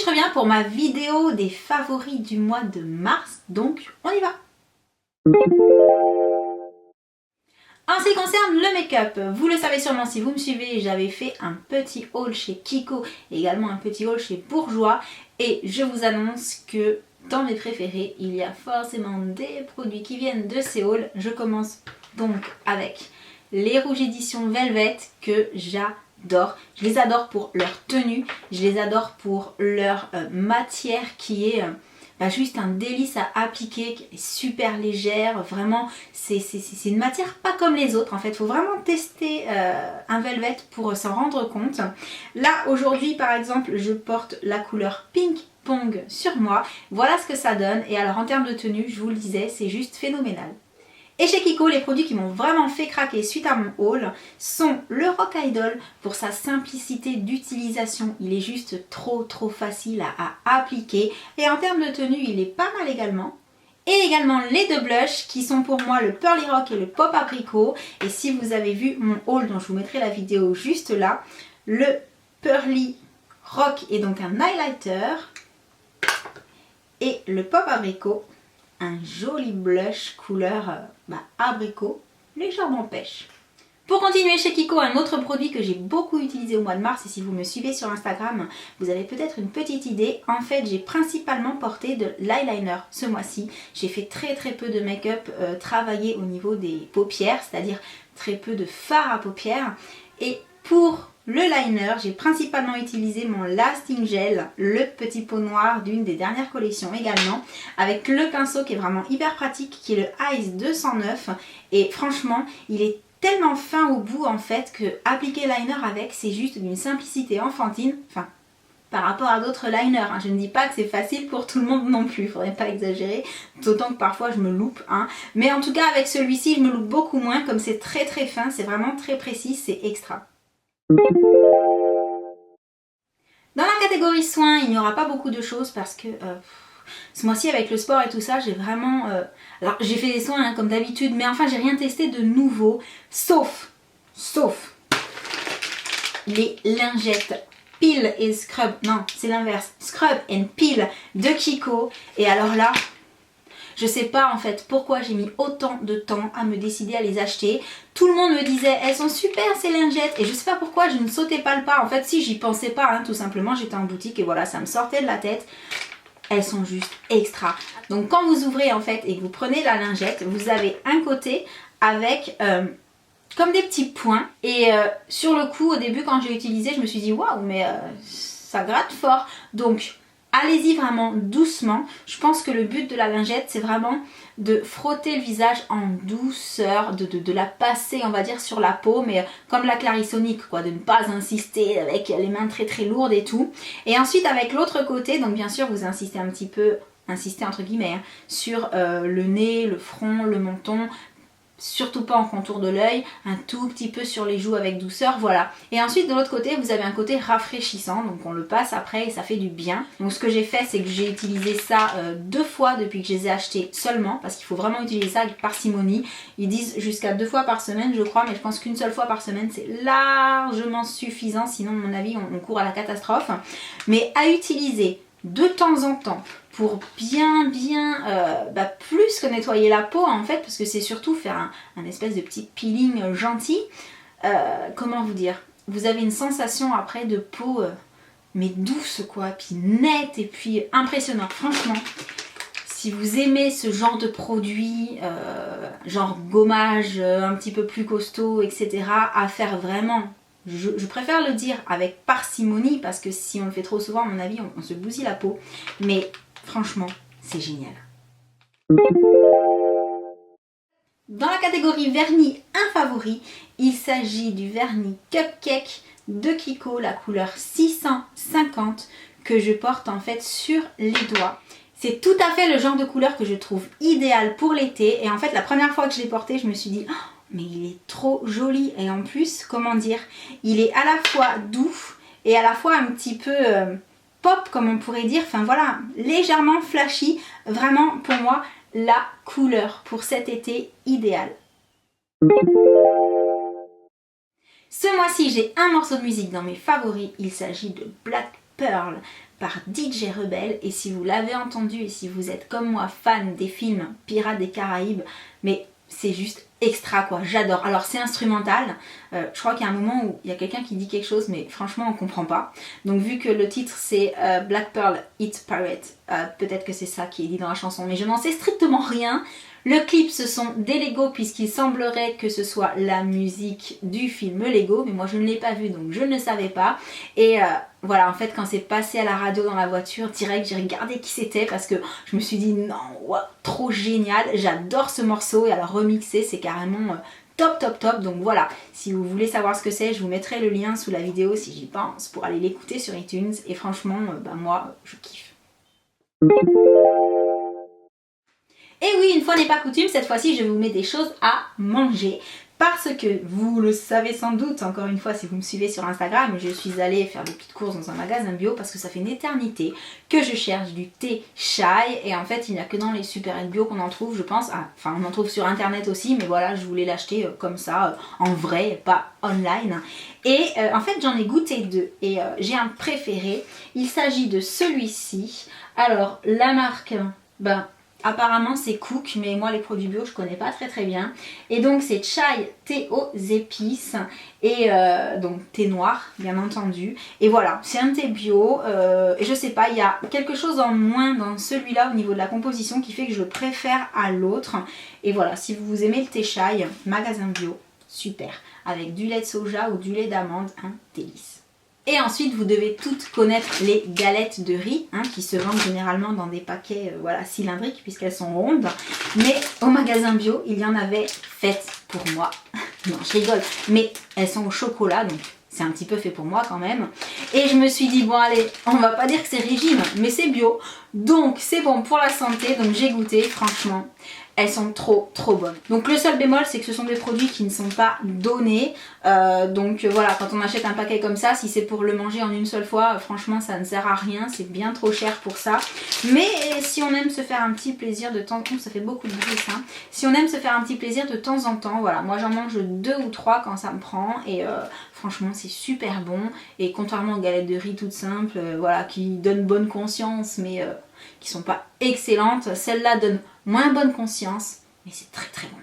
je reviens pour ma vidéo des favoris du mois de mars, donc on y va. En ce qui concerne le make-up, vous le savez sûrement si vous me suivez, j'avais fait un petit haul chez Kiko, également un petit haul chez Bourjois, et je vous annonce que dans mes préférés, il y a forcément des produits qui viennent de ces hauls. Je commence donc avec les rouges éditions Velvet que j'adore. Je les adore pour leur tenue, je les adore pour leur matière qui est juste un délice à appliquer, qui est super légère. Vraiment, c'est une matière pas comme les autres. En fait, il faut vraiment tester un Velvet pour s'en rendre compte. Là, aujourd'hui, par exemple, je porte la couleur Pink Pong sur moi. Voilà ce que ça donne. Et alors, en termes de tenue, je vous le disais, c'est juste phénoménal. Et chez Kiko, les produits qui m'ont vraiment fait craquer suite à mon haul sont le Rock Idol pour sa simplicité d'utilisation. Il est juste trop facile à appliquer. Et en termes de tenue, il est pas mal également. Et également les deux blushs qui sont pour moi le Pearly Rock et le Pop Abricot. Et si vous avez vu mon haul dont je vous mettrai la vidéo juste là, le Pearly Rock est donc un highlighter. Et le Pop Abricot, un joli blush couleur abricot, légèrement pêche. Pour continuer chez Kiko, un autre produit que j'ai beaucoup utilisé au mois de mars, et si vous me suivez sur Instagram, vous avez peut-être une petite idée. En fait, j'ai principalement porté de l'eyeliner ce mois-ci. J'ai fait très peu de make-up travaillé au niveau des paupières, c'est-à-dire très peu de fard à paupières. Et pour le liner, j'ai principalement utilisé mon Lasting Gel, le petit pot noir d'une des dernières collections également, avec le pinceau qui est vraiment hyper pratique, qui est le Ice 209. Et franchement, il est tellement fin au bout en fait que appliquer liner avec, c'est juste d'une simplicité enfantine. Enfin, par rapport à d'autres liners, hein. Je ne dis pas que c'est facile pour tout le monde non plus, il ne faudrait pas exagérer, d'autant que parfois je me loupe, hein. Mais en tout cas avec celui-ci, je me loupe beaucoup moins, comme c'est très fin, c'est vraiment très précis, c'est extra. Dans la catégorie soins, il n'y aura pas beaucoup de choses parce que ce mois-ci avec le sport et tout ça, j'ai vraiment... alors j'ai fait des soins hein, comme d'habitude, mais enfin j'ai rien testé de nouveau, sauf les lingettes Peel et Scrub, non c'est l'inverse, Scrub and Peel de Kiko. Et alors là, je sais pas en fait pourquoi j'ai mis autant de temps à me décider à les acheter. Tout le monde me disait elles sont super ces lingettes et je sais pas pourquoi je ne sautais pas le pas. En fait si j'y pensais pas hein, tout simplement, j'étais en boutique et voilà ça me sortait de la tête. Elles sont juste extra. Donc quand vous ouvrez en fait et que vous prenez la lingette, vous avez un côté avec comme des petits points. Et sur le coup au début quand j'ai utilisé je me suis dit waouh mais ça gratte fort. Donc allez-y vraiment doucement. Je pense que le but de la lingette, c'est vraiment de frotter le visage en douceur, de la passer, on va dire, sur la peau, mais comme la Clarisonic, quoi, de ne pas insister avec les mains très lourdes et tout. Et ensuite, avec l'autre côté, donc bien sûr, vous insistez un petit peu, entre guillemets, hein, sur le nez, le front, le menton. Surtout pas en contour de l'œil, un tout petit peu sur les joues avec douceur, voilà. Et ensuite de l'autre côté vous avez un côté rafraîchissant, donc on le passe après et ça fait du bien. Donc ce que j'ai fait c'est que j'ai utilisé ça 2 fois depuis que je les ai achetés seulement, parce qu'il faut vraiment utiliser ça avec parcimonie. Ils disent jusqu'à 2 fois par semaine je crois, mais je pense qu'une seule fois par semaine c'est largement suffisant, sinon à mon avis on court à la catastrophe. Mais à utiliser de temps en temps pour bien plus que nettoyer la peau en fait, parce que c'est surtout faire un espèce de petit peeling gentil. Comment vous dire, vous avez une sensation après de peau mais douce quoi, puis nette et puis impressionnante. Franchement, si vous aimez ce genre de produit, genre gommage un petit peu plus costaud, etc., à faire vraiment... Je préfère le dire avec parcimonie parce que si on le fait trop souvent, à mon avis, on se bousille la peau. Mais franchement, c'est génial. Dans la catégorie vernis, un favori, il s'agit du vernis Cupcake de Kiko, la couleur 650 que je porte en fait sur les doigts. C'est tout à fait le genre de couleur que je trouve idéal pour l'été. Et en fait, la première fois que je l'ai porté, je me suis dit... Oh, mais il est trop joli et en plus, comment dire, il est à la fois doux et à la fois un petit peu pop comme on pourrait dire, enfin voilà, légèrement flashy, vraiment pour moi la couleur pour cet été idéal. Ce mois-ci j'ai un morceau de musique dans mes favoris, il s'agit de Black Pearl par DJ Rebelle. Et si vous l'avez entendu et si vous êtes comme moi fan des films Pirates des Caraïbes, mais c'est juste extra quoi, j'adore. Alors c'est instrumental, je crois qu'il y a un moment où il y a quelqu'un qui dit quelque chose mais franchement on comprend pas. Donc vu que le titre c'est Black Pearl Hit Pirate, peut-être que c'est ça qui est dit dans la chanson, mais je n'en sais strictement rien. Le clip ce sont des Lego puisqu'il semblerait que ce soit la musique du film Lego, mais moi je ne l'ai pas vu donc je ne savais pas. Et voilà, en fait quand c'est passé à la radio dans la voiture, direct j'ai regardé qui c'était parce que je me suis dit non, wow, trop génial, j'adore ce morceau et alors remixer c'est carrément top top top. Donc voilà, si vous voulez savoir ce que c'est, je vous mettrai le lien sous la vidéo si j'y pense pour aller l'écouter sur iTunes et franchement moi je kiffe. Et oui, une fois n'est pas coutume, cette fois-ci je vous mets des choses à manger. Parce que vous le savez sans doute, encore une fois si vous me suivez sur Instagram, je suis allée faire des petites courses dans un magasin bio parce que ça fait une éternité que je cherche du thé chai. Et en fait il n'y a que dans les supérettes bio qu'on en trouve je pense. Enfin on en trouve sur internet aussi mais voilà je voulais l'acheter comme ça en vrai, pas online. Et en fait j'en ai goûté deux et j'ai un préféré. Il s'agit de celui-ci. Alors la marque, apparemment c'est Cook, mais moi les produits bio je connais pas très bien. Et donc c'est chai thé aux épices et donc thé noir bien entendu. Et voilà, c'est un thé bio et je sais pas, il y a quelque chose en moins dans celui-là au niveau de la composition qui fait que je le préfère à l'autre. Et voilà, si vous aimez le thé chai, magasin bio, super. Avec du lait de soja ou du lait d'amande, un délice. Et ensuite, vous devez toutes connaître les galettes de riz qui se vendent généralement dans des paquets voilà, cylindriques puisqu'elles sont rondes. Mais au magasin bio, il y en avait faites pour moi. Non, je rigole. Mais elles sont au chocolat, donc c'est un petit peu fait pour moi quand même. Et je me suis dit, bon allez, on va pas dire que c'est régime, mais c'est bio. Donc c'est bon pour la santé, donc j'ai goûté, franchement. Elles sont trop bonnes. Donc le seul bémol c'est que ce sont des produits qui ne sont pas donnés. Donc voilà, quand on achète un paquet comme ça, si c'est pour le manger en une seule fois, franchement ça ne sert à rien, c'est bien trop cher pour ça. Mais si on aime se faire un petit plaisir de temps en temps, ça fait beaucoup de bruit ça. Si on aime se faire un petit plaisir de temps en temps, voilà, moi j'en mange 2 ou 3 quand ça me prend et franchement c'est super bon. Et contrairement aux galettes de riz toutes simples, voilà, qui donnent bonne conscience mais qui sont pas excellentes, celle-là donne moins bonne conscience, mais c'est très bon.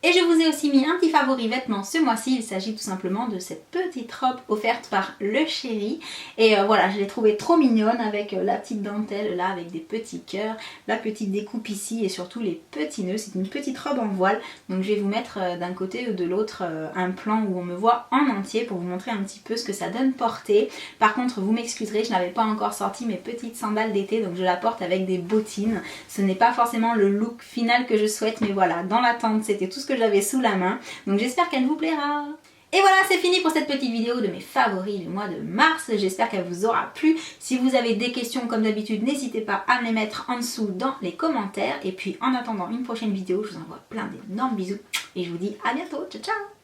Et je vous ai aussi mis un petit favori vêtements ce mois-ci, il s'agit tout simplement de cette petite robe offerte par le chéri. Et voilà, je l'ai trouvée trop mignonne avec la petite dentelle là, avec des petits cœurs, la petite découpe ici et surtout les petits nœuds. C'est une petite robe en voile, donc je vais vous mettre d'un côté ou de l'autre un plan où on me voit en entier pour vous montrer un petit peu ce que ça donne porter. Par contre, vous m'excuserez, je n'avais pas encore sorti mes petites sandales d'été, donc je la porte avec des bottines. Ce n'est pas forcément le look final que je souhaite, mais voilà, dans l'attente, c'était tout ce que j'avais sous la main, donc j'espère qu'elle vous plaira. Et voilà, c'est fini pour cette petite vidéo de mes favoris du mois de mars. J'espère qu'elle vous aura plu. Si vous avez des questions comme d'habitude, n'hésitez pas à me les mettre en dessous dans les commentaires. Et puis en attendant une prochaine vidéo, je vous envoie plein d'énormes bisous et je vous dis à bientôt. Ciao ciao.